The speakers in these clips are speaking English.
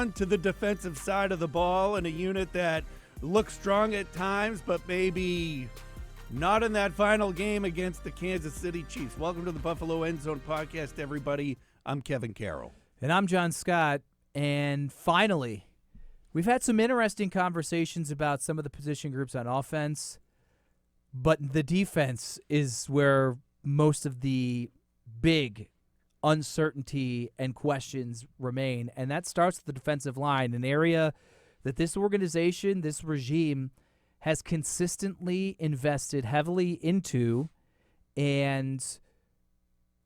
on to the defensive side of the ball and a unit that looks strong at times, but maybe not in that final game against the Kansas City Chiefs. Welcome to the Buffalo End Zone Podcast, everybody. I'm Kevin Carroll. And I'm Jon Scott. And finally, we've had some interesting conversations about some of the position groups on offense, but the defense is where most of the big uncertainty and questions remain. And that starts with the defensive line, an area that this organization, this regime, has consistently invested heavily into. And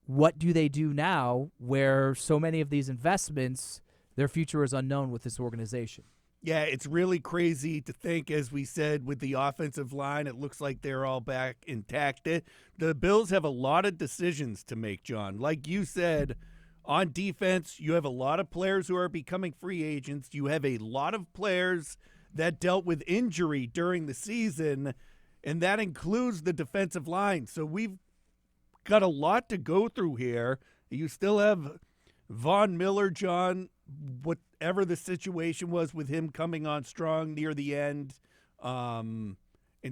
what do they do now where so many of these investments, their future is unknown with this organization? Yeah, it's really crazy to think, as we said, with the offensive line, it looks like they're all back intact. The Bills have a lot of decisions to make, John. Like you said, on defense, you have a lot of players who are becoming free agents. You have a lot of players that dealt with injury during the season, and that includes the defensive line. So we've got a lot to go through here. You still have Von Miller, John, whatever the situation was with him coming on strong near the end and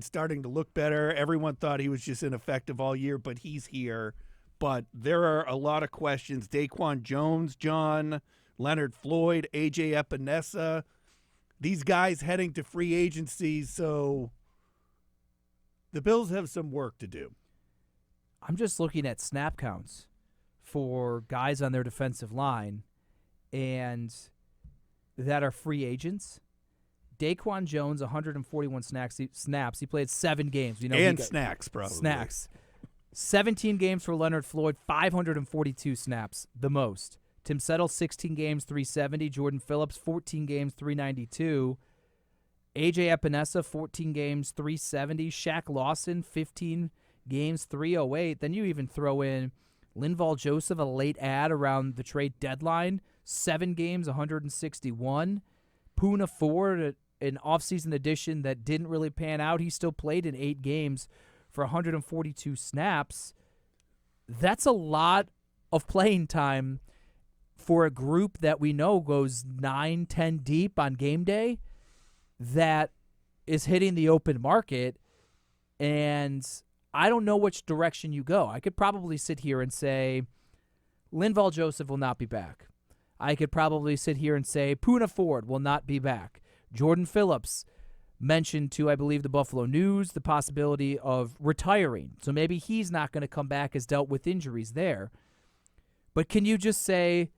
starting to look better. Everyone thought he was just ineffective all year, but he's here. But there are a lot of questions. Daquan Jones, John, Leonard Floyd, AJ Epenesa, these guys heading to free agency. So the Bills have some work to do. I'm just looking at snap counts for guys on their defensive line and that are free agents. Daquan Jones, 141 snaps. He played 7 games. Snacks, probably. Snacks. 17 games for Leonard Floyd, 542 snaps, the most. Tim Settle, 16 games, 370. Jordan Phillips, 14 games, 392. AJ Epenesa, 14 games, 370. Shaq Lawson, 15 games, 308. Then you even throw in Linval Joseph, a late ad around the trade deadline, 7 games, 161. Poona Ford, an offseason addition that didn't really pan out. He still played in 8 games for 142 snaps. That's a lot of playing time for a group that we know goes 9-10 deep on game day that is hitting the open market. And I don't know which direction you go. I could probably sit here and say Linval Joseph will not be back. I could probably sit here and say Poona Ford will not be back. Jordan Phillips mentioned to, I believe, the Buffalo News, the possibility of retiring. So maybe he's not going to come back, has dealt with injuries there. But can you just say,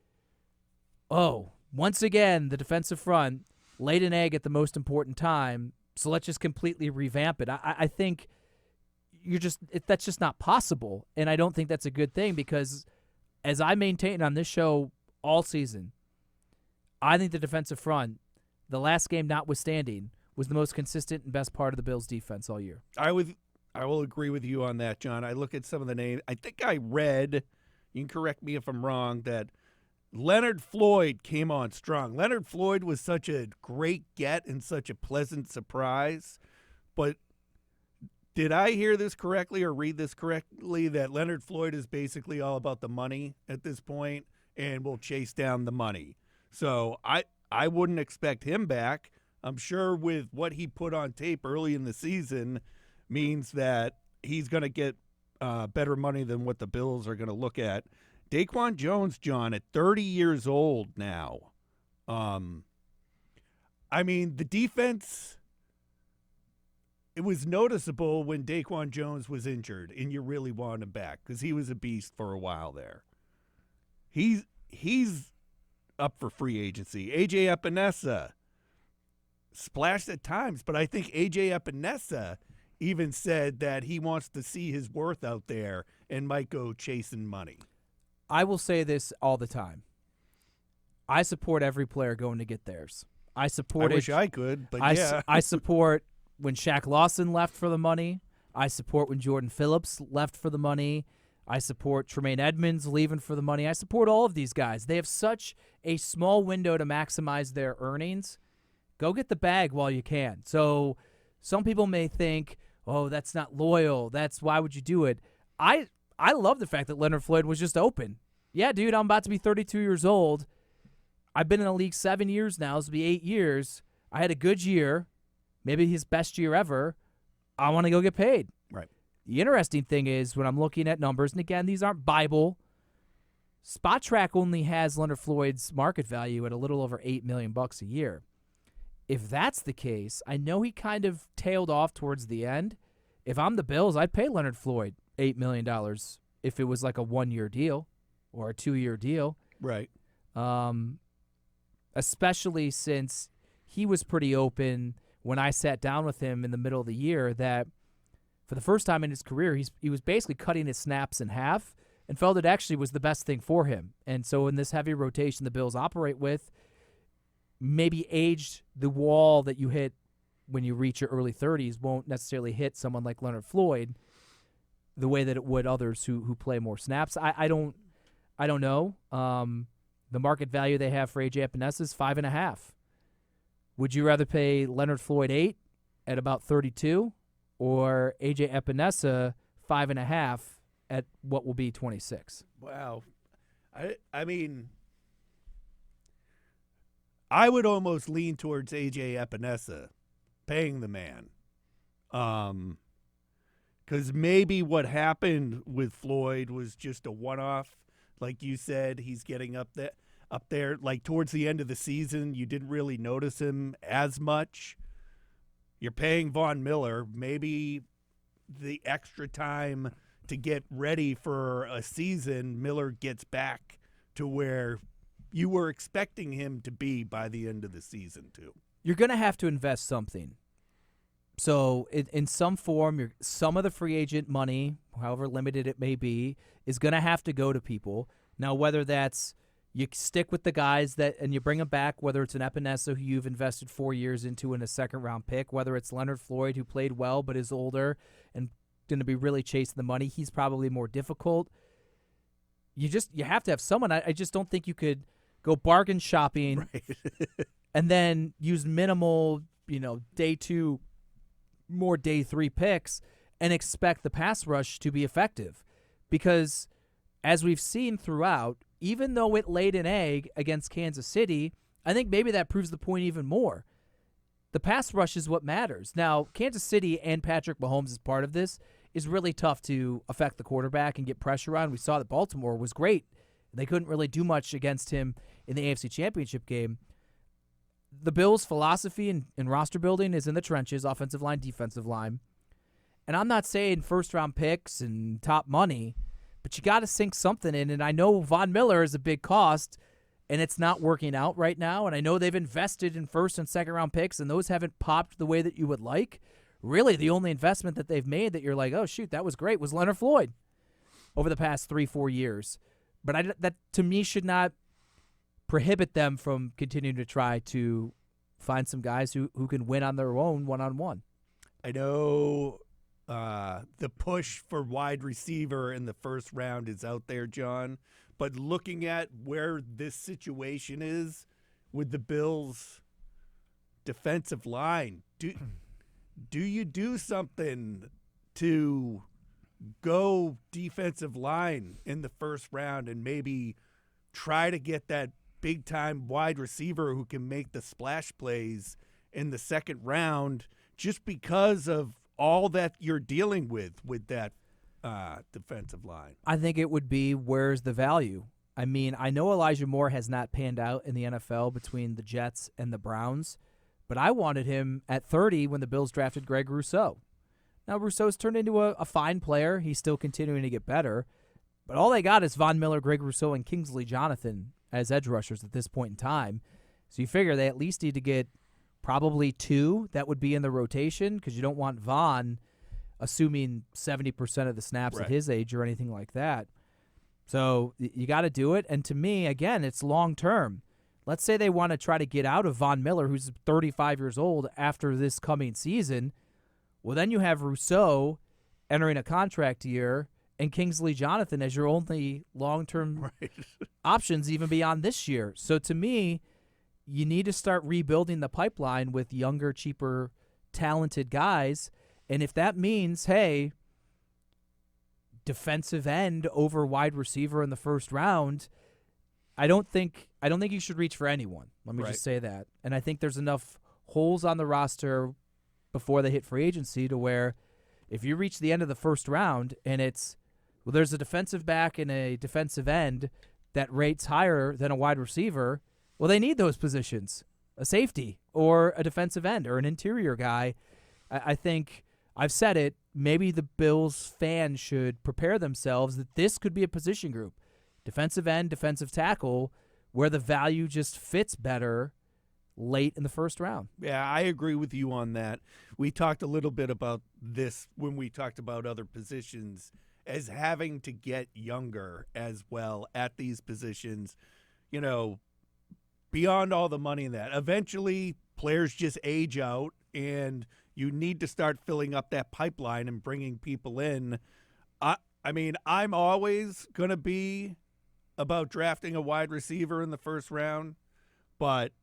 oh, once again, the defensive front laid an egg at the most important time, so let's just completely revamp it? I think that's just not possible, and I don't think that's a good thing because, as I maintain on this show all season, I think the defensive front, the last game notwithstanding, was the most consistent and best part of the Bills' defense all year. I will agree with you on that, John. I look at some of the names. I think I read, you can correct me if I'm wrong, that Leonard Floyd came on strong. Leonard Floyd was such a great get and such a pleasant surprise, but did I hear this correctly or read this correctly that Leonard Floyd is basically all about the money at this point and will chase down the money? So I wouldn't expect him back. I'm sure with what he put on tape early in the season means that he's going to get better money than what the Bills are going to look at. Daquan Jones, John, at 30 years old now. I mean, the defense, it was noticeable when Daquan Jones was injured and you really wanted him back because he was a beast for a while there. He's up for free agency. AJ Epenesa splashed at times, but I think AJ Epenesa even said that he wants to see his worth out there and might go chasing money. I will say this all the time. I support every player going to get theirs. I wish I could, but yeah. I support when Shaq Lawson left for the money. I support when Jordan Phillips left for the money. I support Tremaine Edmonds leaving for the money. I support all of these guys. They have such a small window to maximize their earnings. Go get the bag while you can. So some people may think, oh, that's not loyal. Why would you do it? I love the fact that Leonard Floyd was just open. Yeah, dude, I'm about to be 32 years old. I've been in the league 7 years now. This will be 8 years. I had a good year, maybe his best year ever. I want to go get paid. Right. The interesting thing is when I'm looking at numbers, and again, these aren't Bible. Spot Track only has Leonard Floyd's market value at a little over $8 million a year. If that's the case, I know he kind of tailed off towards the end. If I'm the Bills, I'd pay Leonard Floyd $8 million if it was like a 1-year deal or a 2-year deal. Right. Especially since he was pretty open when I sat down with him in the middle of the year that for the first time in his career, he was basically cutting his snaps in half and felt it actually was the best thing for him. And so in this heavy rotation the Bills operate with, maybe aged the wall that you hit when you reach your early 30s won't necessarily hit someone like Leonard Floyd the way that it would others who play more snaps. I don't know. The market value they have for AJ Epenesa is 5.5. Would you rather pay Leonard Floyd 8 at about 32 or AJ Epenesa 5.5 at what will be 26? Wow. I mean, I would almost lean towards AJ Epenesa paying the man. Because maybe what happened with Floyd was just a one-off. Like you said, he's getting up there. Like towards the end of the season, you didn't really notice him as much. You're paying Von Miller. Maybe the extra time to get ready for a season, Miller gets back to where you were expecting him to be by the end of the season too. You're going to have to invest something. So in some form, some of the free agent money, however limited it may be, is going to have to go to people. Now, whether that's you stick with the guys and you bring them back, whether it's an Epenesa who you've invested 4 years into in a second-round pick, whether it's Leonard Floyd who played well but is older and going to be really chasing the money, he's probably more difficult. You have to have someone. I just don't think you could go bargain shopping and then use minimal, day 2, more day 3 picks and expect the pass rush to be effective. Because as we've seen throughout, even though it laid an egg against Kansas City, I think maybe that proves the point even more. The pass rush is what matters. Now, Kansas City and Patrick Mahomes as part of this is really tough to affect the quarterback and get pressure on. We saw that Baltimore was great. They couldn't really do much against him in the AFC Championship game. The Bills' philosophy in roster building is in the trenches, offensive line, defensive line. And I'm not saying first-round picks and top money, but you got to sink something in. And I know Von Miller is a big cost, and it's not working out right now. And I know they've invested in first and second-round picks, and those haven't popped the way that you would like. Really, the only investment that they've made that you're like, oh, shoot, that was great, was Leonard Floyd over the past 3-4 years. But that, to me, should not prohibit them from continuing to try to find some guys who can win on their own one-on-one. I know the push for wide receiver in the first round is out there, John. But looking at where this situation is with the Bills' defensive line, do you do something to go defensive line in the first round and maybe try to get that big-time wide receiver who can make the splash plays in the second round just because of all that you're dealing with that defensive line? I think it would be, where's the value? I mean, I know Elijah Moore has not panned out in the NFL between the Jets and the Browns, but I wanted him at 30 when the Bills drafted Greg Rousseau. Now, Rousseau's turned into a fine player. He's still continuing to get better. But all they got is Von Miller, Greg Rousseau, and Kingsley Jonathan as edge rushers at this point in time. So you figure they at least need to get probably 2 that would be in the rotation, because you don't want Von assuming 70% of the snaps at his age or anything like that. So you got to do it. And to me, again, it's long-term. Let's say they want to try to get out of Von Miller, who's 35 years old, after this coming season. Well, then you have Rousseau entering a contract year and Kingsley Jonathan as your only long-term options even beyond this year. So to me, you need to start rebuilding the pipeline with younger, cheaper, talented guys. And if that means, hey, defensive end over wide receiver in the first round, I I don't think you should reach for anyone. Let me Right. just say that. And I think there's enough holes on the roster before they hit free agency to where if you reach the end of the first round and there's a defensive back and a defensive end that rates higher than a wide receiver, well, they need those positions, a safety or a defensive end or an interior guy. I think I've said it, maybe the Bills fans should prepare themselves that this could be a position group, defensive end, defensive tackle, where the value just fits better late in the first round. Yeah, I agree with you on that. We talked a little bit about this when we talked about other positions as having to get younger as well at these positions, beyond all the money in that. Eventually, players just age out, and you need to start filling up that pipeline and bringing people in. I'm always going to be about drafting a wide receiver in the first round, but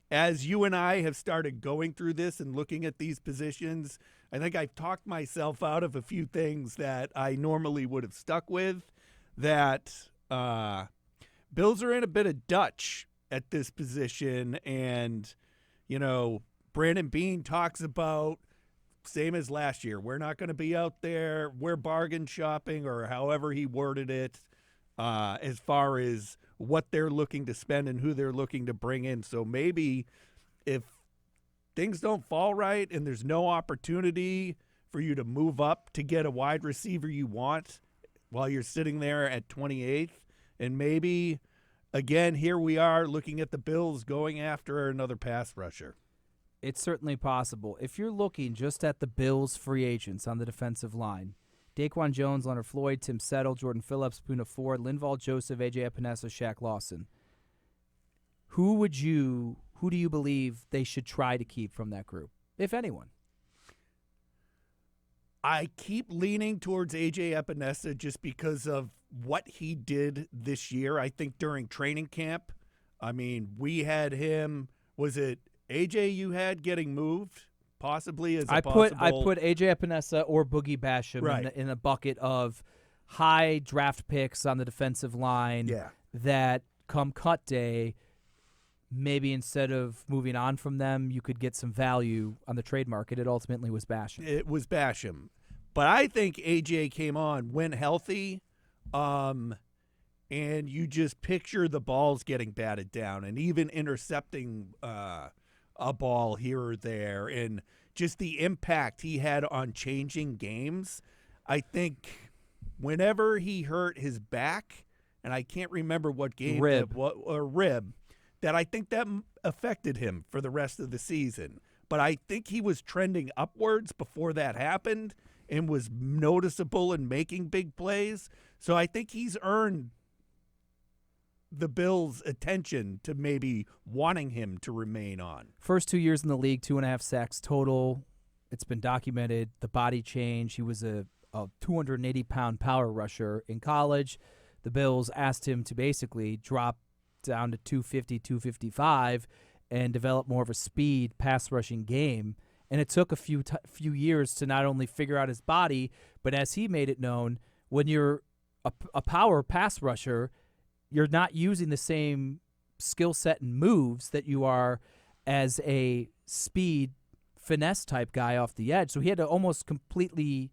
as you and I have started going through this and looking at these positions, I think I've talked myself out of a few things that I normally would have stuck with, that Bills are in a bit of Dutch at this position. And, Brandon Beane talks about, same as last year, we're not going to be out there, we're bargain shopping, or however he worded it, as far as what they're looking to spend and who they're looking to bring in. So maybe if things don't fall right and there's no opportunity for you to move up to get a wide receiver you want while you're sitting there at 28th, and maybe, again, here we are looking at the Bills going after another pass rusher. It's certainly possible. If you're looking just at the Bills' free agents on the defensive line, Daquan Jones, Leonard Floyd, Tim Settle, Jordan Phillips, Poona Ford, Linval Joseph, AJ Epenesa, Shaq Lawson. Who do you believe they should try to keep from that group, if anyone? I keep leaning towards AJ Epenesa just because of what he did this year. I think during training camp, we had him, was it AJ you had getting moved? Possibly as a possible. I put AJ Epenesa or Boogie Basham in a bucket of high draft picks on the defensive line that come cut day, maybe instead of moving on from them, you could get some value on the trade market. It ultimately was Basham. It was Basham. But I think AJ came on, went healthy, and you just picture the balls getting batted down and even intercepting a ball here or there, and just the impact he had on changing games. I think whenever he hurt his back, and I can't remember what game, rib, that I think that affected him for the rest of the season. But I think he was trending upwards before that happened and was noticeable and making big plays. So I think he's earned the Bills' attention to maybe wanting him to remain on. First 2 years in the league, 2.5 sacks total. It's been documented. The body change. He was a 280-pound power rusher in college. The Bills asked him to basically drop down to 250, 255 and develop more of a speed pass rushing game. And it took a few years to not only figure out his body, but as he made it known, when you're a power pass rusher, you're not using the same skill set and moves that you are as a speed finesse type guy off the edge. So he had to almost completely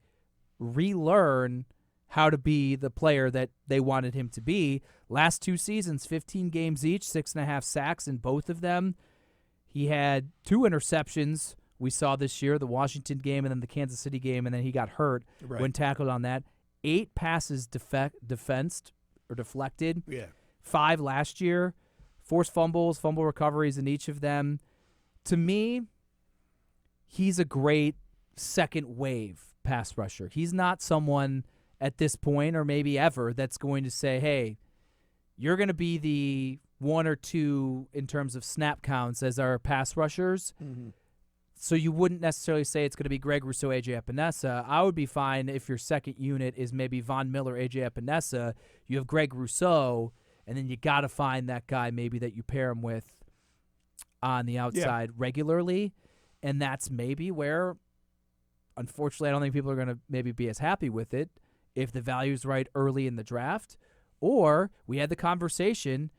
relearn how to be the player that they wanted him to be. Last 2 seasons, 15 games each, 6.5 sacks in both of them. He had 2 interceptions we saw this year, the Washington game and then the Kansas City game, and then he got hurt when tackled on that. 8 passes defensed or deflected. 5 last year. Forced fumbles, fumble recoveries in each of them. To me, he's a great second wave pass rusher. He's not someone at this point or maybe ever that's going to say, hey, you're going to be the 1 or 2 in terms of snap counts as our pass rushers. Mm-hmm. So you wouldn't necessarily say it's going to be Greg Rousseau, AJ Epenesa. I would be fine if your second unit is maybe Von Miller, AJ Epenesa. You have Greg Rousseau, and then you got to find that guy maybe that you pair him with on the outside regularly. And that's maybe where, unfortunately, I don't think people are going to maybe be as happy with it if the value's right early in the draft. Or we had the conversation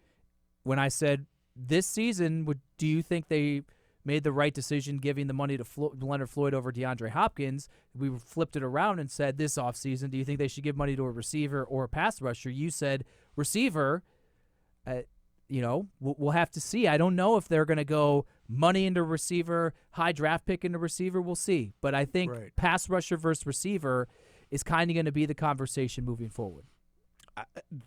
when I said this season, do you think they made the right decision giving the money to Leonard Floyd over DeAndre Hopkins? We flipped it around and said this offseason, do you think they should give money to a receiver or a pass rusher? You said receiver. We'll have to see. I don't know if they're going to go money into receiver, high draft pick into receiver. We'll see. But I think pass rusher versus receiver is kind of going to be the conversation moving forward.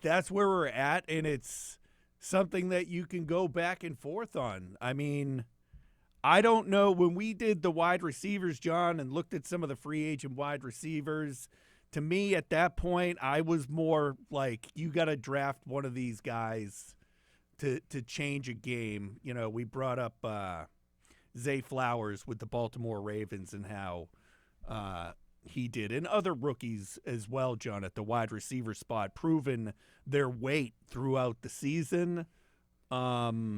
That's where we're at, and it's something that you can go back and forth on. I mean, I don't know. When we did the wide receivers, John, and looked at some of the free agent wide receivers, to me at that point, I was more like, you got to draft one of these guys to change a game. You know, we brought up Zay Flowers with the Baltimore Ravens and how he did, and other rookies as well, John, at the wide receiver spot, proven their weight throughout the season. But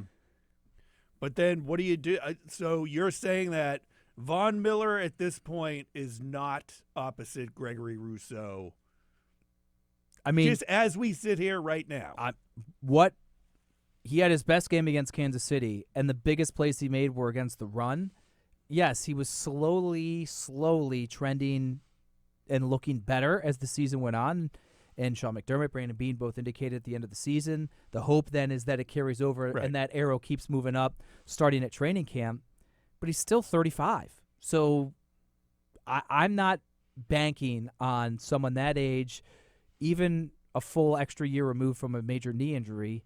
then what do you do? So you're saying that Von Miller at this point is not opposite Gregory Rousseau. I mean, just as we sit here right now. He had his best game against Kansas City, and the biggest plays he made were against the run. Yes, he was slowly trending and looking better as the season went on. And Sean McDermott, Brandon Beane both indicated at the end of the season. The hope then is that it carries over and that arrow keeps moving up starting at training camp. But he's still 35. So I'm not banking on someone that age, even a full extra year removed from a major knee injury,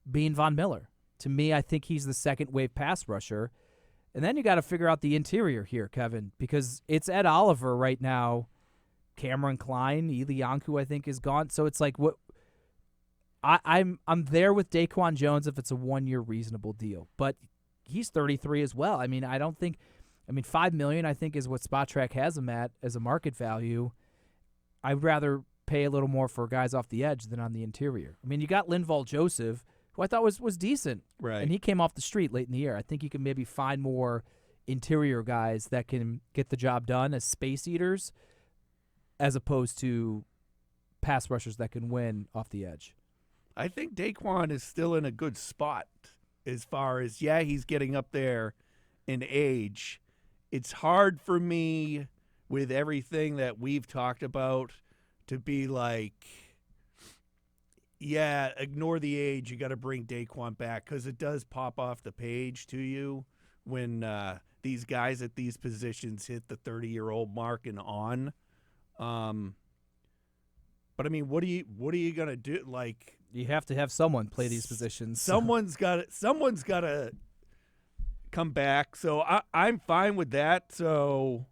being Von Miller. To me, I think he's the second-wave pass rusher. And then you got to figure out the interior here, Kevin, because it's Ed Oliver right now, Cameron Klein, Elianku, I think, is gone. So it's like, what? I'm there with Daquan Jones if it's a one-year reasonable deal. But he's 33 as well. I mean, $5 million, I think, is what SpotTrack has him at as a market value. I'd rather pay a little more for guys off the edge than on the interior. I mean, you got Linval Joseph, who I thought was decent. Right. And he came off the street late in the year. I think you can maybe find more interior guys that can get the job done as space eaters as opposed to pass rushers that can win off the edge. I think Daquan is still in a good spot as far as, he's getting up there in age. It's hard for me with everything that we've talked about to be like, ignore the age. You got to bring Daquan back because it does pop off the page to you when these guys at these positions hit the 30-year-old mark and on. But I mean, what are you gonna do? Like, you have to have someone play these positions. Someone's got to come back. So I'm fine with that. So,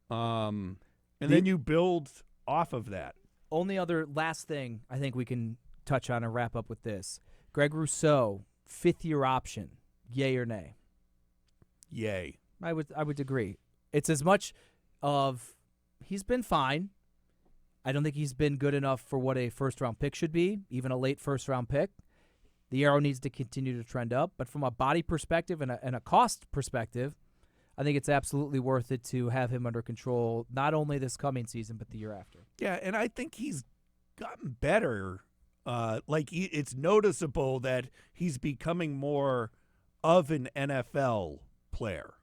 and then you build off of that. Only other last thing I think we can touch on and wrap up with this: Greg Rousseau, 5th-year option, yay or nay? Yay. I would agree. It's as much of he's been fine. I don't think he's been good enough for what a first-round pick should be, even a late first-round pick. The arrow needs to continue to trend up. But from a body perspective and a cost perspective, I think it's absolutely worth it to have him under control, not only this coming season, but the year after. Yeah, and I think he's gotten better. It's noticeable that he's becoming more of an NFL player,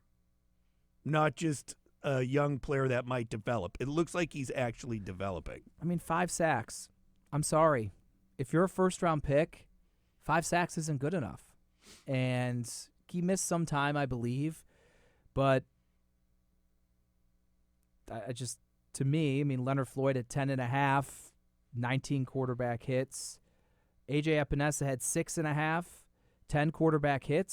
not just a young player that might develop. It looks like he's actually developing. I mean, 5 sacks. I'm sorry. If you're a first-round pick, 5 sacks isn't good enough. And he missed some time, I believe. But to me, Leonard Floyd had 10.5, 19 quarterback hits. AJ Epenesa had 6.5, 10 quarterback hits.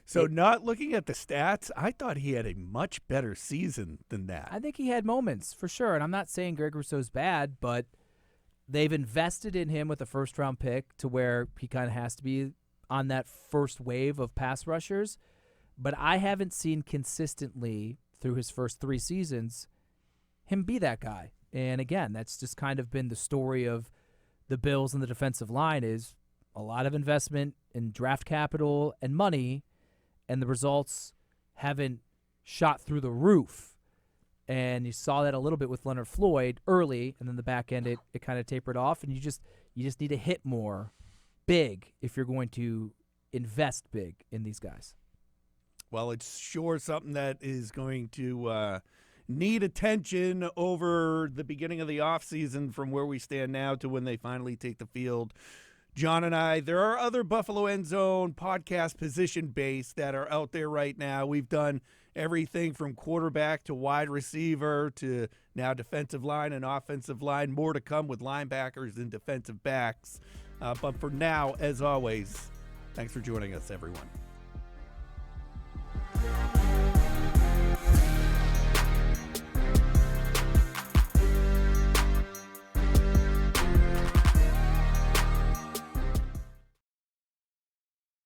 So, not looking at the stats, I thought he had a much better season than that. I think he had moments, for sure. And I'm not saying Greg Rousseau's bad, but they've invested in him with a first-round pick to where he kind of has to be on that first wave of pass rushers. But I haven't seen consistently through his first 3 seasons him be that guy. And again, that's just kind of been the story of the Bills and the defensive line, is a lot of investment in draft capital and money, and the results haven't shot through the roof. And you saw that a little bit with Leonard Floyd early, and then the back end it kind of tapered off, and you just need to hit more big if you're going to invest big in these guys. Well, it's sure something that is going to need attention over the beginning of the offseason from where we stand now to when they finally take the field. John and I, there are other Buffalo End Zone podcast position base that are out there right now. We've done everything from quarterback to wide receiver to now defensive line and offensive line. More to come with linebackers and defensive backs. But for now, as always, thanks for joining us, everyone.